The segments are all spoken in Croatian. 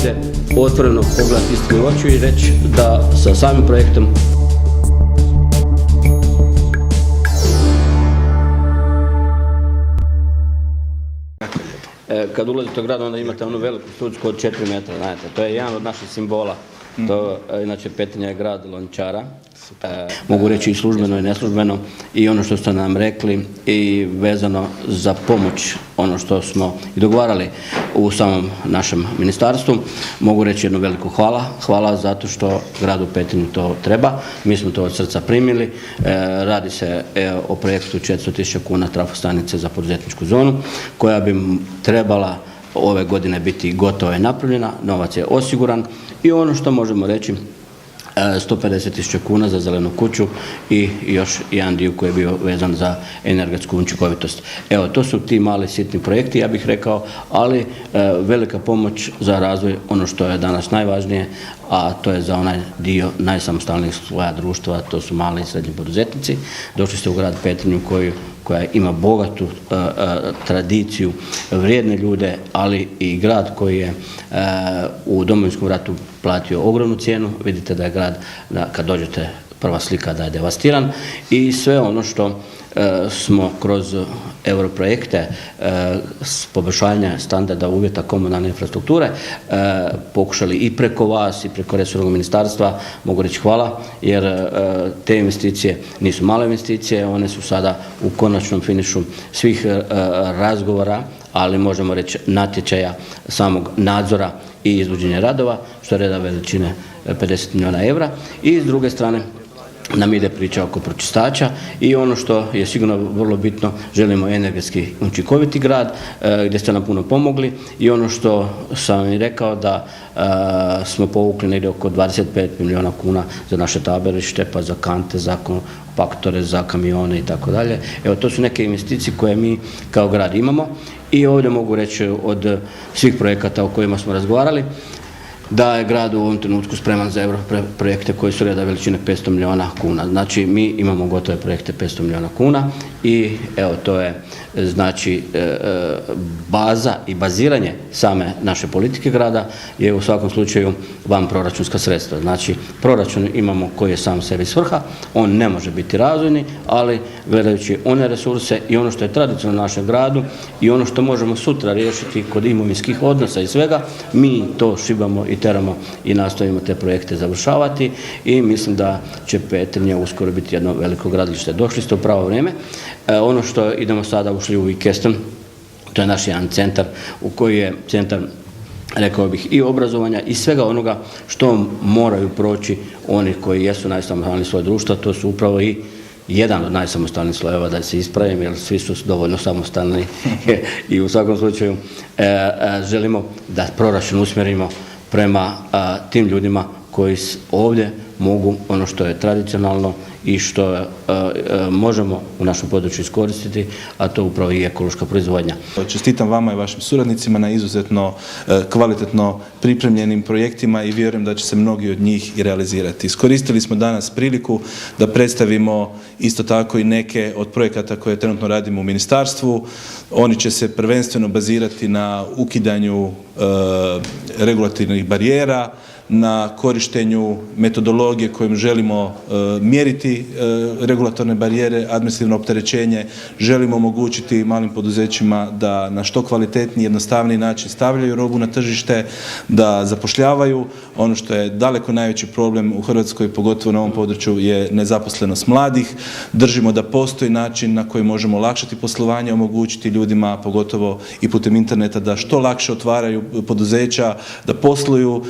ovdje otvoreno pogledati istinu u oči i reći da sa samim projektom kad ulazite u grad, onda imate onu veliku studsku od 4 metra, znate, to je jedan od naših simbola. To, inače, Petrinja je grad lončara, mogu reći i službeno i neslužbeno, i ono što ste nam rekli i vezano za pomoć, ono što smo i dogovarali u samom našem ministarstvu, mogu reći jedno veliko hvala. Hvala zato što gradu Petrinju to treba, mi smo to od srca primili. Radi se o projektu 400.000 kuna trafostanice za poduzetničku zonu, koja bi trebala ove godine biti gotova i napravljena, novac je osiguran i ono što možemo reći 150.000 kuna za zelenu kuću i još jedan dio koji je bio vezan za energetsku učinkovitost. Evo, to su ti mali sitni projekti, ja bih rekao, ali velika pomoć za razvoj, ono što je danas najvažnije, a to je za onaj dio najsamostalnijih sloja društva, to su mali i srednji poduzetnici. Došli ste u grad Petrinju koja ima bogatu tradiciju, vrijedne ljude, ali i grad koji je u Domovinskom ratu platio ogromnu cijenu. Vidite da je grad, kad dođete, prva slika da je devastiran, i sve ono što smo kroz europrojekte poboljšanja standarda uvjeta komunalne infrastrukture pokušali i preko vas i preko resornog ministarstva, mogu reći hvala, jer te investicije nisu male investicije, one su sada u konačnom finišu svih razgovora, ali možemo reći natječaja, samog nadzora i izvođenja radova, što je reda veličine 50 milijuna eura. I s druge strane nam ide priča oko pročistača i ono što je sigurno vrlo bitno, želimo energetski učinkoviti grad gdje ste nam puno pomogli, i ono što sam i rekao da smo povukli negdje oko 25 milijuna kuna za naše taborište, pa za kante, za kompaktore, za kamione i tako dalje. Evo, to su neke investicije koje mi kao grad imamo i ovdje mogu reći od svih projekata o kojima smo razgovarali da je grad u ovom trenutku spreman za projekte koji su reda veličine 500 milijuna kuna. Znači, mi imamo gotove projekte 500 milijuna kuna i evo, to je znači baza i baziranje same naše politike grada je u svakom slučaju van proračunska sredstva. Znači, proračun imamo koji je sam sebi svrha, on ne može biti razvojni, ali gledajući one resurse i ono što je tradicionalno u našem gradu i ono što možemo sutra riješiti kod imovinskih odnosa i svega, mi to šibamo i teramo i nastojimo te projekte završavati i mislim da će Petrinja uskoro biti jedno veliko gradilište. Došli ste u pravo vrijeme. Ono što idemo sada, ušli u Ikeston, to je naš jedan centar u koji je centar, rekao bih, i obrazovanja i svega onoga što moraju proći oni koji jesu najsamostalniji sloj društva. To su upravo i jedan od najsamostalnijih slojeva, da se ispravim, jer svi su dovoljno samostalni i u svakom slučaju želimo da proračun usmjerimo prema tim ljudima koji ovdje mogu ono što je tradicionalno i što možemo u našem području iskoristiti, a to upravo i ekološka proizvodnja. Čestitam vama i vašim suradnicima na izuzetno kvalitetno pripremljenim projektima i vjerujem da će se mnogi od njih i realizirati. Iskoristili smo danas priliku da predstavimo isto tako i neke od projekata koje trenutno radimo u ministarstvu. Oni će se prvenstveno bazirati na ukidanju regulativnih barijera, na korištenju metodologije kojom želimo mjeriti regulatorne barijere, administrativno opterećenje, želimo omogućiti malim poduzećima da na što kvalitetniji, jednostavniji način stavljaju robu na tržište, da zapošljavaju. Ono što je daleko najveći problem u Hrvatskoj, pogotovo na ovom području, je nezaposlenost mladih. Držimo da postoji način na koji možemo olakšati poslovanje, omogućiti ljudima, pogotovo i putem interneta, da što lakše otvaraju poduzeća, da posluju.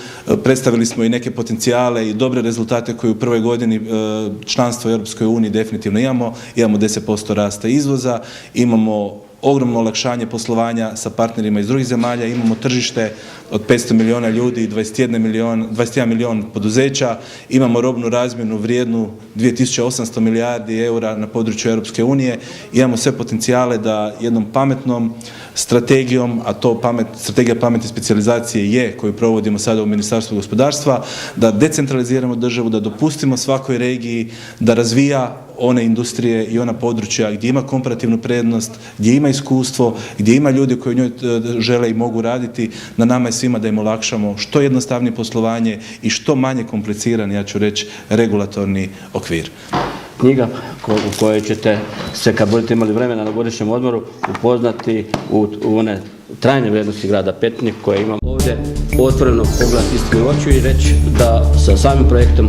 Predstavili smo i neke potencijale i dobre rezultate koje u prvoj godini članstva u Europskoj uniji definitivno imamo. Imamo 10% rasta izvoza, imamo ogromno olakšanje poslovanja sa partnerima iz drugih zemalja, imamo tržište od 500 milijuna ljudi i 21 milijun poduzeća, imamo robnu razmjenu vrijednu 2800 milijardi eura na području Europske unije, imamo sve potencijale da jednom pametnom strategijom, a to strategija pametne specijalizacije je koju provodimo sada u Ministarstvu gospodarstva, da decentraliziramo državu, da dopustimo svakoj regiji da razvija one industrije i ona područja gdje ima komparativnu prednost, gdje ima iskustvo, gdje ima ljudi koji u njoj žele i mogu raditi. Na nama je svima da im olakšamo što jednostavnije poslovanje i što manje kompliciran, ja ću reći, regulatorni okvir. Knjiga u kojoj ćete se, kad budete imali vremena na godišnjem odmoru, upoznati u one trajne vrijednosti grada Petrinje koje imam ovdje, otvoreno pogledati istini u oči i reći da sa samim projektom